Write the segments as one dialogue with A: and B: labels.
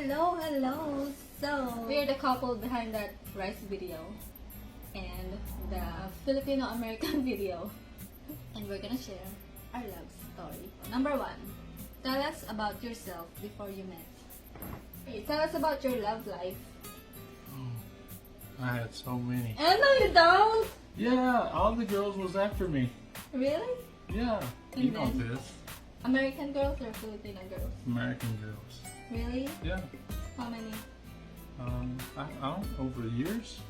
A: Hello. So, we're the couple behind that rice video and the Filipino-American video. And we're gonna share our love story. Number 1, tell us about yourself before you met. Okay, tell us about your love life.
B: I had so many.
A: Oh, no, you don't!
B: Yeah, all the girls was after me.
A: Really?
B: Yeah,
A: And
B: you know
A: then?
B: this.
A: American girls or Filipino girls?
B: American girls.
A: Really?
B: Yeah.
A: How many?
B: I don't over the years.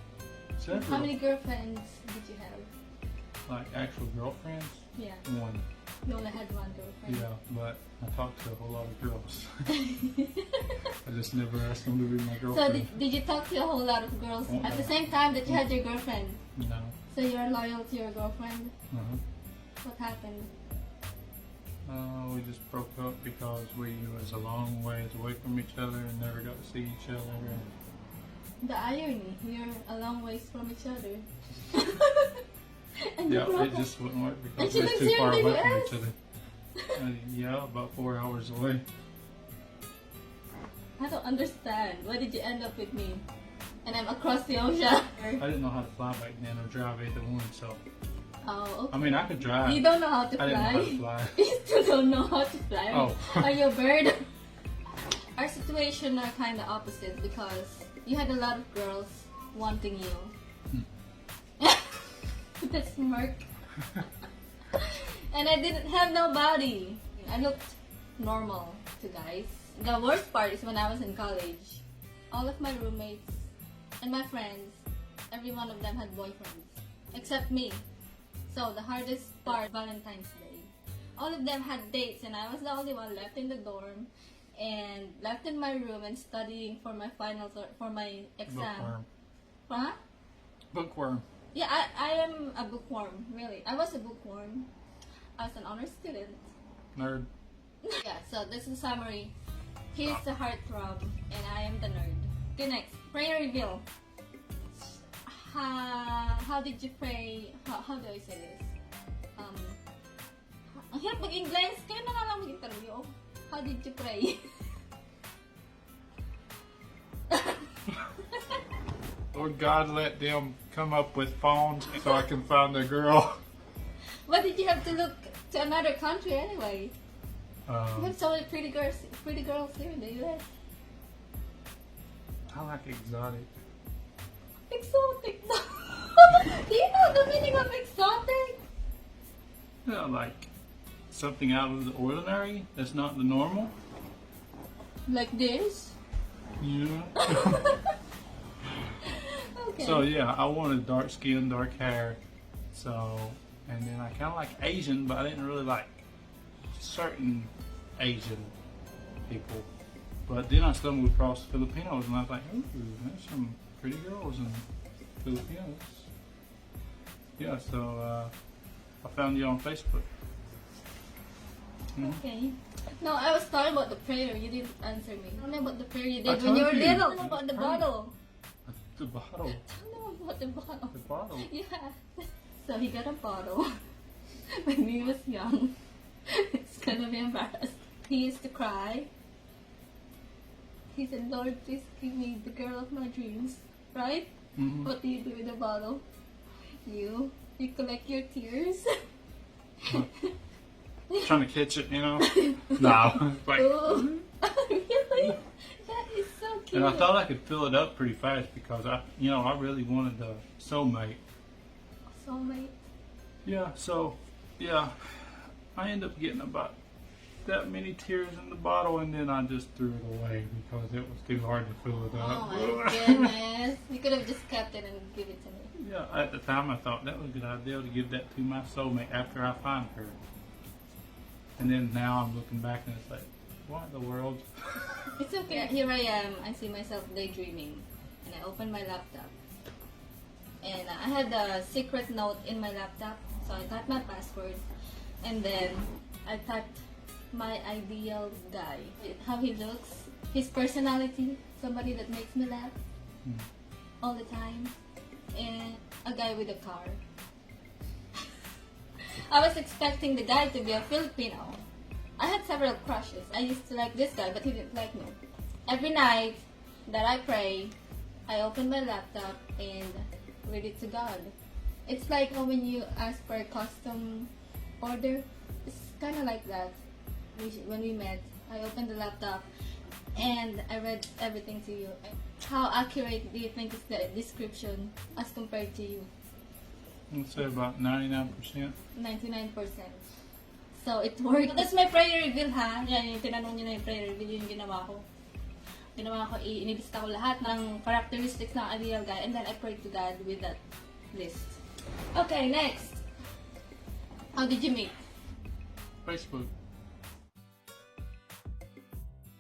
B: Several.
A: How many girlfriends did you have?
B: Like actual girlfriends?
A: Yeah,
B: One.
A: you only had one girlfriend.
B: Yeah, but I talked to a whole lot of girls. I just never asked them to be my
A: So
B: girlfriend.
A: did you talk to a whole lot of girls at the same time that you had your girlfriend?
B: No.
A: So you're loyal to your girlfriend?
B: Uh-huh.
A: What happened?
B: We just broke up because we was a long ways away from each other and never got to see each other.
A: The irony, you're a long ways from each other. And
B: Yeah,
A: you broke
B: it
A: up.
B: just wouldn't work
A: And
B: because
A: she
B: we was
A: lives
B: too
A: here in
B: far
A: the
B: away from
A: US?
B: each other. Yeah, about 4 hours away.
A: I don't understand. Why did you end up with me? And I'm across the ocean.
B: I didn't know how to fly back then or drive either one, so
A: Oh, okay.
B: I mean I could drive.
A: You don't know how to
B: I didn't know how to
A: fly?
B: fly.
A: You still don't know how to fly?
B: Oh.
A: Are you a bird? Our situation are kind of opposite because you had a lot of girls wanting you. That's smirk. And I didn't have nobody. I looked normal to guys. The worst part is when I was in college. All of my roommates and my friends, every one of them had boyfriends. Except me. So the hardest part, Valentine's Day. All of them had dates and I was the only one left in the dorm and left in my room and studying for my finals or for my exam.
B: Bookworm.
A: Huh?
B: Bookworm.
A: Yeah, I am a bookworm, really. I was a bookworm. I was an honor student.
B: Nerd.
A: Yeah, so this is a summary. He's the heartthrob and I am the nerd. Okay, next. Prayer reveal. How did you pray? How do I say this? Ang hirap mag-English. Kaya na nga lang mag-interview. How did you pray?
B: Lord God, let them come up with phones so I can find a girl.
A: Why did you have to look to another country anyway? You have so many pretty girls here in the US.
B: I like exotic.
A: Exotic. Do you know the meaning of exotic?
B: Yeah, like something out of the ordinary. That's not the normal.
A: Like this?
B: Yeah.
A: Okay.
B: So yeah, I wanted dark skin, dark hair. So, and then I kind of like Asian, but I didn't really like certain Asian people. But then I stumbled across Filipinos, and I was like, ooh, there's some pretty girls in Filipinos. Yeah, so I found you on Facebook.
A: Okay. No, I was talking about the prayer. You didn't answer me. Tell me about the prayer you
B: I
A: did when you were
B: told you.
A: little. Tell me about the bottle.
B: The bottle.
A: Tell me about the bottle.
B: The bottle.
A: Yeah. So he got a bottle when he was young. It's gonna be embarrassed. He used to cry. He said, Lord, please give me the girl of my dreams. Right?
B: Mm-hmm.
A: What do you do with the bottle? You collect your tears.
B: Trying to catch it, you know? No. Like,
A: Oh, really? That is so cute.
B: and I thought I could fill it up pretty fast because I really wanted the soulmate.
A: Soulmate.
B: Yeah, so, yeah, I ended up getting about that many tears in the bottle, and then I just threw it away because it was too hard to fill it up.
A: Oh my goodness. You could have just kept it and give it to me.
B: Yeah, at the time I thought that was a good idea to give that to my soulmate after I find her. And then now I'm looking back and it's like, what in the world?
A: It's okay. Here I am. I see myself daydreaming. And I open my laptop. And I had a secret note in my laptop. So I typed my password. And then I typed my ideal guy. How he looks. His personality. Somebody that makes me laugh all the time. And a guy with a car. I was expecting the guy to be a Filipino. I had several crushes. I used to like this guy, but he didn't like me. every night that I pray, I open my laptop and read it to God. It's like when you ask for a custom order. It's kind of like that. When we met, I opened the laptop and I read everything to you. How accurate do you think is the description as compared to you?
B: I'd say about 99%.
A: 99%. So it worked. That's my prayer reveal, ha? Yan, yung tinanong niyo na yung prayer reveal, yung ginawa ko. Inilista ko lahat ng characteristics ng ideal guy, and then I prayed to God with that list. Okay, next. How did you meet?
B: Facebook.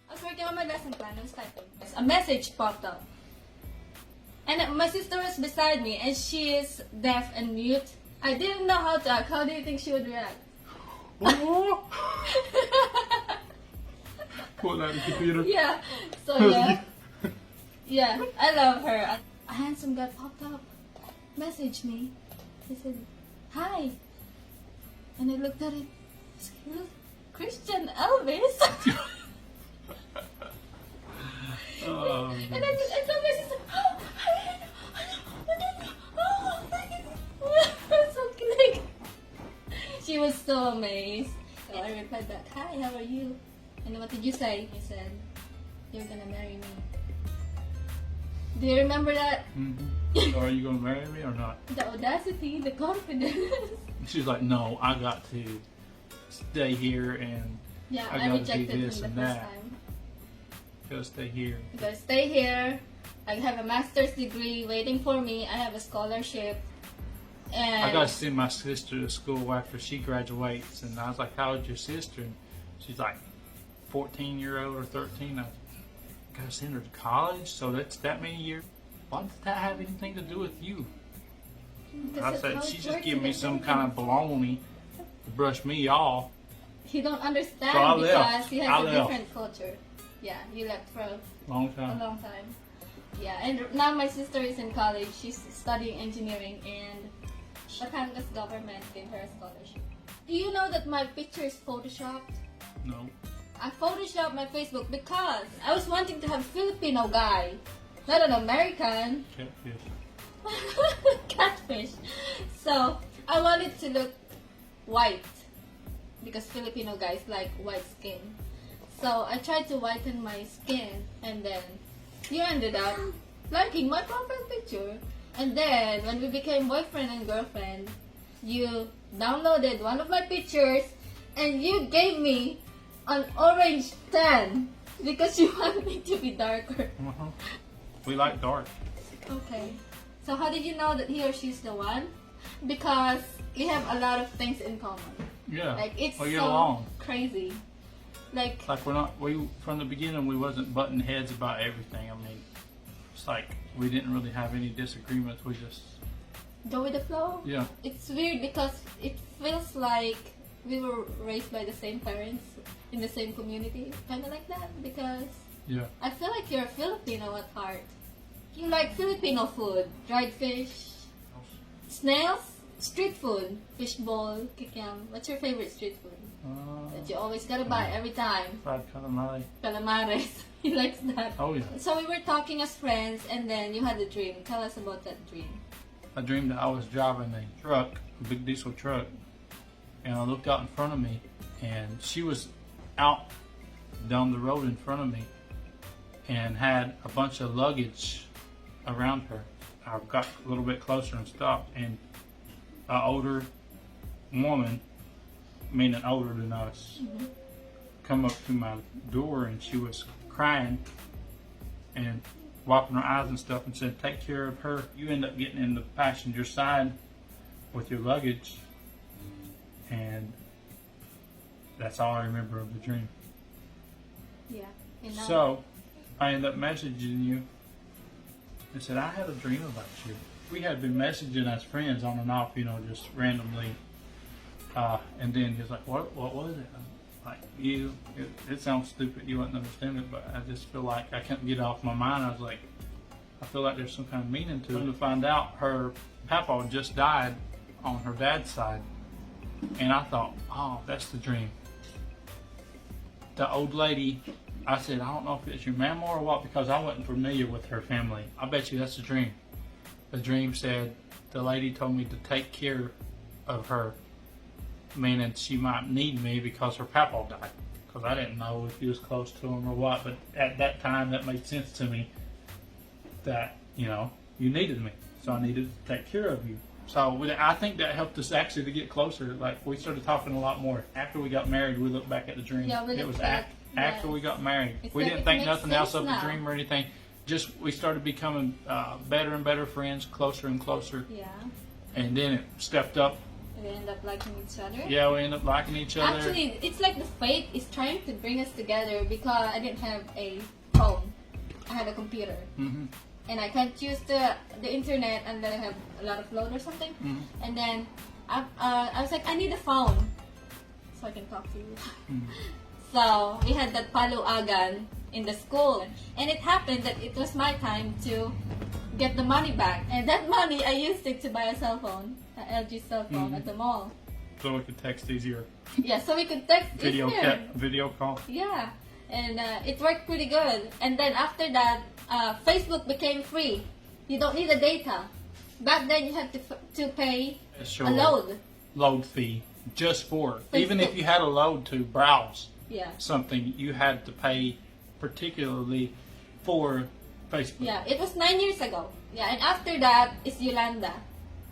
A: I was working on my lesson plan. I was typing. A message popped up. And my sister was beside me, and she is deaf and mute. I didn't know how to act. How do you think she would react?
B: Oh. Pull out the computer.
A: Yeah. So yeah, I love her. A handsome guy popped up, messaged me. He said, "Hi," and I looked at it. I said, "Look, Christian Elvis." And I told my sister, "Oh, so like, she was so amazed. So I replied back, "Hi, how are you?" And what did you say? He said, "You're gonna marry me." Do you remember that?
B: Mm-hmm. So are you gonna marry me or not?
A: The audacity, the confidence.
B: She's like, no, I got to stay here and
A: Yeah,
B: I
A: I
B: gotta
A: rejected
B: do
A: him
B: this
A: the
B: and
A: first
B: that.
A: time.
B: Gotta stay here.
A: You gotta stay here. I have a master's degree waiting for me. I have a scholarship. And
B: I gotta send my sister to school after she graduates, and I was like, how old's your sister? And she's like 14-year-old or 13. I gotta send her to college, so that's that many years. Why does that have anything to do with you? I said, she just giving me some kind of baloney to brush me off.
A: he don't understand
B: So I
A: because
B: left.
A: he has
B: I
A: a
B: left.
A: different culture. Yeah, you left for
B: Long
A: a
B: time.
A: long time. Yeah, and now my sister is in college. She's studying engineering, and Batangas government gave her a scholarship. Do you know that my picture is photoshopped?
B: No.
A: I photoshopped my Facebook because I was wanting to have Filipino guy, not an American.
B: Catfish.
A: Catfish. So I wanted to look white because Filipino guys like white skin. So I tried to whiten my skin, and then you ended up liking my profile picture. And then when we became boyfriend and girlfriend, you downloaded one of my pictures and you gave me an orange tan because you wanted me to be darker.
B: Uh-huh. We like dark.
A: Okay. So how did you know that he or she's the one? Because we have a lot of things in common.
B: Yeah.
A: Like it's
B: we get
A: so
B: along.
A: crazy. Like
B: We from the beginning we wasn't butting heads about everything. I mean, it's like we didn't really have any disagreements. We just
A: go with the flow.
B: yeah.
A: It's weird because it feels like we were raised by the same parents in the same community, kind of like that. Because
B: Yeah.
A: I feel like you're a Filipino at heart. You like Filipino food, dried fish, snails, street food, fishball, kikiam. What's your favorite street food that you always gotta buy every time?
B: Fried calamari.
A: Calamares. He likes that.
B: Oh yeah.
A: So we were talking as friends, and then you had a dream. Tell us about that dream.
B: I dreamed that I was driving a truck, a big diesel truck, and I looked out in front of me, and she was out down the road in front of me and had a bunch of luggage around her. I got a little bit closer and stopped, and an older woman, meaning older than us, come up to my door, and she was crying and wiping her eyes and stuff, and said, "Take care of her. You end up getting in the passenger side with your luggage." And that's all I remember of the dream.
A: Yeah. And now,
B: So I ended up messaging you and said, I had a dream about you. We had been messaging as friends on and off, just randomly. And then he was like, what was it? I'm like, it sounds stupid, you wouldn't understand it, but I just feel like I couldn't get it off my mind. I was like, I feel like there's some kind of meaning to it. To find out, her papa just died on her dad's side. And I thought, oh, that's the dream. The old lady I said, I don't know if it's your mama or what, because I wasn't familiar with her family. I bet you that's a dream. The dream said the lady told me to take care of her, meaning she might need me because her papa died. Because I didn't know if he was close to him or what, but at that time that made sense to me that, you know, you needed me. So I needed to take care of you. So I think that helped us actually to get closer. Like, we started talking a lot more. After we got married, we looked back at the dream.
A: Yeah,
B: it was after we got married. We didn't think nothing else of the dream or anything. Just we started becoming better and better friends, closer and closer.
A: Yeah.
B: And then it stepped up.
A: We end up liking each other.
B: Yeah, we ended up liking each other.
A: Actually, it's like the fate is trying to bring us together because I didn't have a phone. I had a computer.
B: Mm-hmm.
A: And I can't use the internet, and then I have a lot of load or something.
B: Mm-hmm.
A: And then I was like, I need a phone so I can talk to you.
B: Mm-hmm.
A: So we had that paluagan in the school, and it happened that it was my time to get the money back, and that money I used it to buy a cell phone, an LG cell phone
B: Mm-hmm.
A: at the mall.
B: So we could text easier.
A: Yeah, so we could text easier.
B: Video call.
A: Yeah, and it worked pretty good. And then after that, Facebook became free. You don't need the data. Back then, you had to pay
B: Sure.
A: a load.
B: Load fee just for it.
A: Facebook.
B: Even if you had a load to browse
A: Yeah.
B: something, you had to pay particularly for Facebook.
A: Yeah, it was 9 years ago. Yeah, and after that is Yolanda.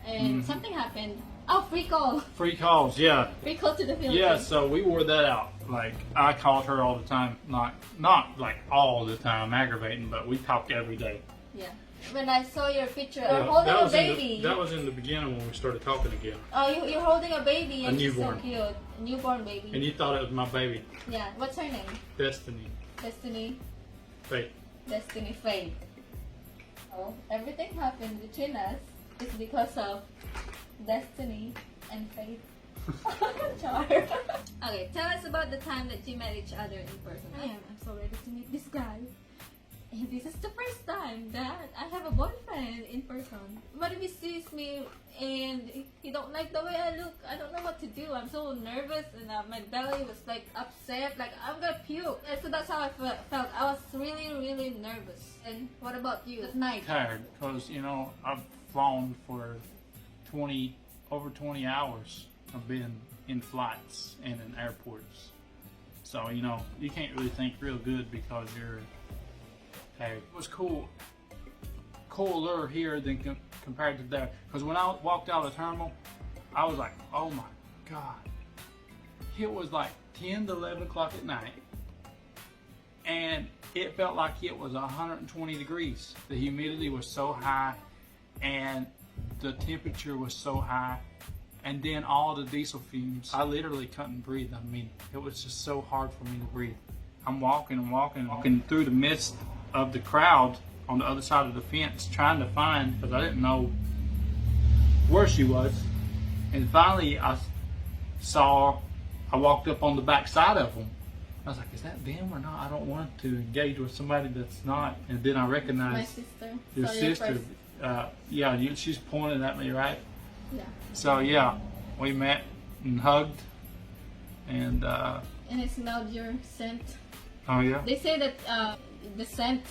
A: And something happened. Oh, free call.
B: Free calls, yeah.
A: Free call to the Philippines.
B: Yeah, so we wore that out. Like, I called her all the time. Not like all the time, aggravating, but we talked every day.
A: Yeah. When I saw your picture, you're holding a baby.
B: That was in the beginning when we started talking again.
A: Oh, you're holding a baby, and
B: A newborn.
A: she's so cute. A newborn baby.
B: And you thought it was my baby.
A: Yeah. What's her name?
B: Destiny.
A: Destiny.
B: Faith.
A: Destiny Fate. Oh, everything happened between us is because of Destiny and Fate. Char. Okay, tell us about the time that you met each other in person. I'm so ready to meet this guy. And this is the first time that I have a boyfriend in person. But if he sees me and he don't like the way I look, I don't know what to do. I'm so nervous, and my belly was like upset, like I'm gonna puke. And so that's how I felt. I was really, really nervous. And what about you? At night.
B: Tired, because, you know, I've flown for over 20 hours. I've been in flights and in airports. So, you know, you can't really think real good because you're tired. It was cooler here than compared to there. Because when I walked out of the terminal, I was like, oh my God. It was like 10 to 11 o'clock at night. And it felt like it was 120 degrees. The humidity was so high, and the temperature was so high, and then all the diesel fumes. I literally couldn't breathe. I mean, it was just so hard for me to breathe. I'm walking through the midst of the crowd on the other side of the fence, trying to find, because I didn't know where she was. And finally, I walked up on the back side of them. I was like, is that them or not? I don't want to engage with somebody that's not. And then I recognized
A: My sister.
B: your
A: So
B: sister. She's pointing at me, right?
A: Yeah.
B: So yeah, we met and hugged, and
A: And I smelled your scent.
B: oh yeah,
A: They say that the scent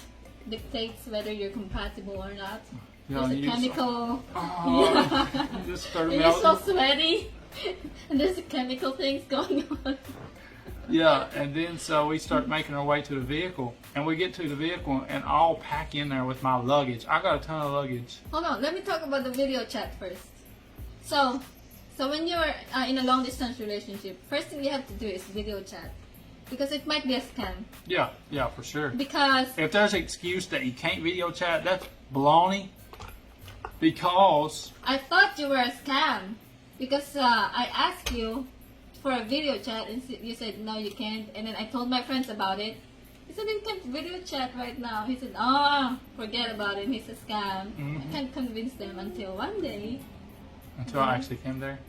A: dictates whether you're compatible or not.
B: yeah,
A: There's a
B: you
A: chemical.
B: Oh,
A: Yeah.
B: you just started
A: And you're so
B: melting.
A: sweaty. And there's chemical things going on.
B: Yeah, and then so we start making our way to the vehicle, and we get to the vehicle, and I'll pack in there with my luggage. I got a ton of luggage.
A: Hold on, let me talk about the video chat first. So when you're in a long distance relationship, first thing you have to do is video chat. Because it might be a scam.
B: Yeah, for sure.
A: Because
B: If there's an excuse that you can't video chat, that's baloney. Because
A: I thought you were a scam. Because I asked you for a video chat and you said no, you can't. And then I told my friends about it. He said you can't video chat right now. He said, forget about it. He's a scam. I can't convince them until one day.
B: until I actually came there.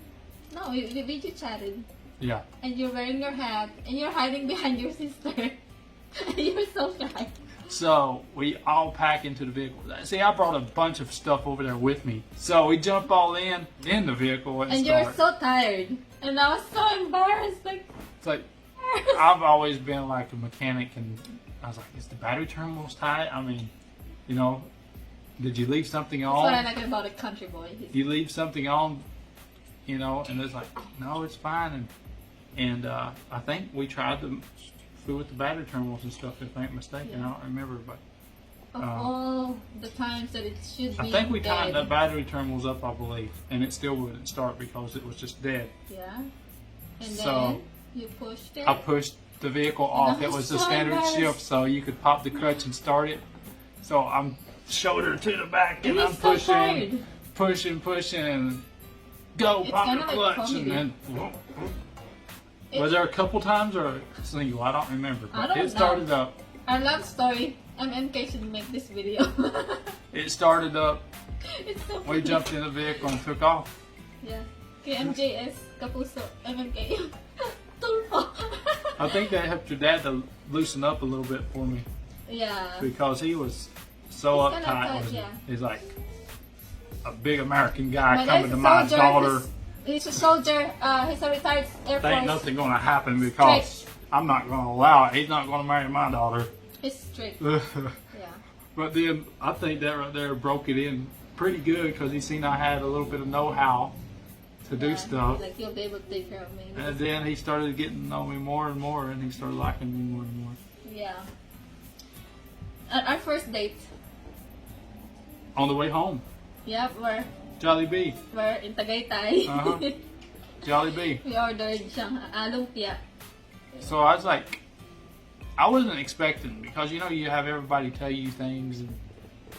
A: No, we video chatted.
B: Yeah.
A: And you're wearing your hat and you're hiding behind your sister. You're so shy.
B: So we all pack into the vehicle. See, I brought a bunch of stuff over there with me. So we jump all in the vehicle and
A: And
B: start.
A: you're so tired. And I was so embarrassed. Like,
B: It's like, I've always been like a mechanic, and I was like, is the battery terminals tight? I mean, you know, did you leave something
A: That's what I
B: on?
A: like about a country boy.
B: You leave something on, you know, and it's like, no, it's fine. And I think we tried to fool with the battery terminals and stuff, if I ain't mistaken.
A: Yeah.
B: I don't remember, but
A: Of all the times that it should be
B: I think we
A: dead.
B: tightened the battery terminals up, I believe, and it still wouldn't start because it was just dead.
A: Yeah. And
B: So,
A: then you pushed it.
B: I pushed the vehicle off. It was the
A: so
B: standard
A: embarrassed.
B: shift, so you could pop the clutch and start it. So I'm shoulder to the back, and
A: It
B: I'm
A: is so hard.
B: pushing, and go
A: It's
B: pop
A: kinda
B: the
A: like
B: clutch, and
A: comedy.
B: then.
A: It-
B: Was there a couple times or single? I don't remember.
A: I
B: But
A: don't
B: it started
A: know.
B: up.
A: I love story. MMK should make this video.
B: It started up.
A: It's so
B: We
A: funny.
B: jumped in the vehicle and took off.
A: Yeah. KMJS, Kapuso, MMK. Tulpo.
B: I think that helped your dad to loosen up a little bit for me
A: Yeah.
B: because he was so
A: He's kinda
B: uptight.
A: uptight,
B: wasn't he?
A: yeah.
B: He's like a big American guy
A: My
B: coming
A: dad's
B: to
A: a
B: my
A: soldier.
B: daughter.
A: He's a soldier. He's a retired Air
B: There ain't
A: Force.
B: nothing going to happen because I'm not going to allow it. He's not going to marry my daughter.
A: He's strict.
B: But
A: Yeah.
B: then I think that right there broke it in pretty good because he seen I had a little bit of know-how to do
A: Yeah.
B: stuff.
A: Like he'll be able to take care of me.
B: And then he started getting to know me more and more, and he started liking me more and more.
A: Yeah. At our first date.
B: On the way home,
A: Yep,
B: Jolly Bee.
A: we're in Tagaytay.
B: Uh-huh. Jolly Bee.
A: We ordered siyang lumpia.
B: So I was like, I wasn't expecting, because you know you have everybody tell you things, and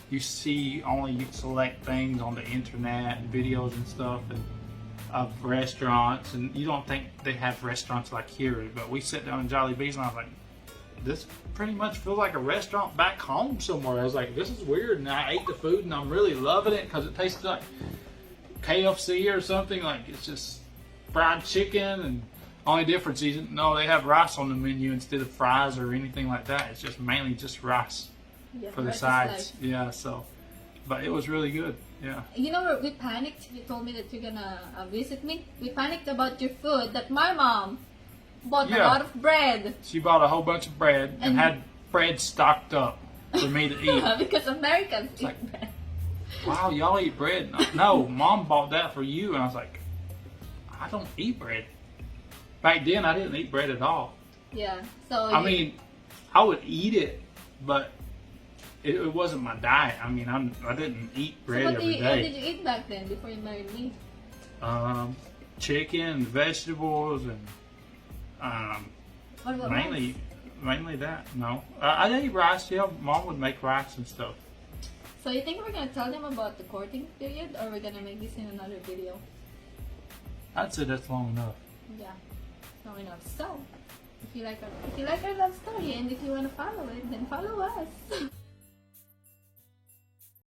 B: you see only select things on the internet and videos and stuff, and of restaurants, and you don't think they have restaurants like here. But we sit down in Jolly Bee's, and I was like, this pretty much feels like a restaurant back home somewhere. I was like, this is weird, and I ate the food, and I'm really loving it because it tastes like KFC or something. Like it's just fried chicken, and only difference is no, they have rice on the menu instead of fries or anything like that. It's just mainly just rice
A: Yeah,
B: for the
A: rice is
B: sides.
A: life.
B: Yeah, so, but it was really good. Yeah.
A: You know, we panicked. You told me that you're gonna visit me. We panicked about your food. That my mom bought a
B: Yeah.
A: lot of bread
B: She bought a whole bunch of bread and
A: And-
B: had bread stocked up for me to eat.
A: because Americans eat
B: like-
A: bread.
B: Wow, y'all eat bread? No, Mom bought that for you. And I was like, I don't eat bread. Back then, I didn't eat bread at all.
A: Yeah. So
B: I mean, I would eat it, but it wasn't my diet. I mean, I didn't eat
A: so
B: bread
A: what
B: every
A: did
B: day.
A: you eat back then before you married me?
B: Chicken, vegetables, and
A: What about
B: mainly
A: rice?
B: mainly that. No, I ate rice. Yeah, Mom would make rice and stuff.
A: So you think we're gonna tell them about the courting period, or we're gonna make this in another video?
B: I'd say that's long enough.
A: Yeah, long enough. So if you like our love story and if you wanna follow it, then follow us.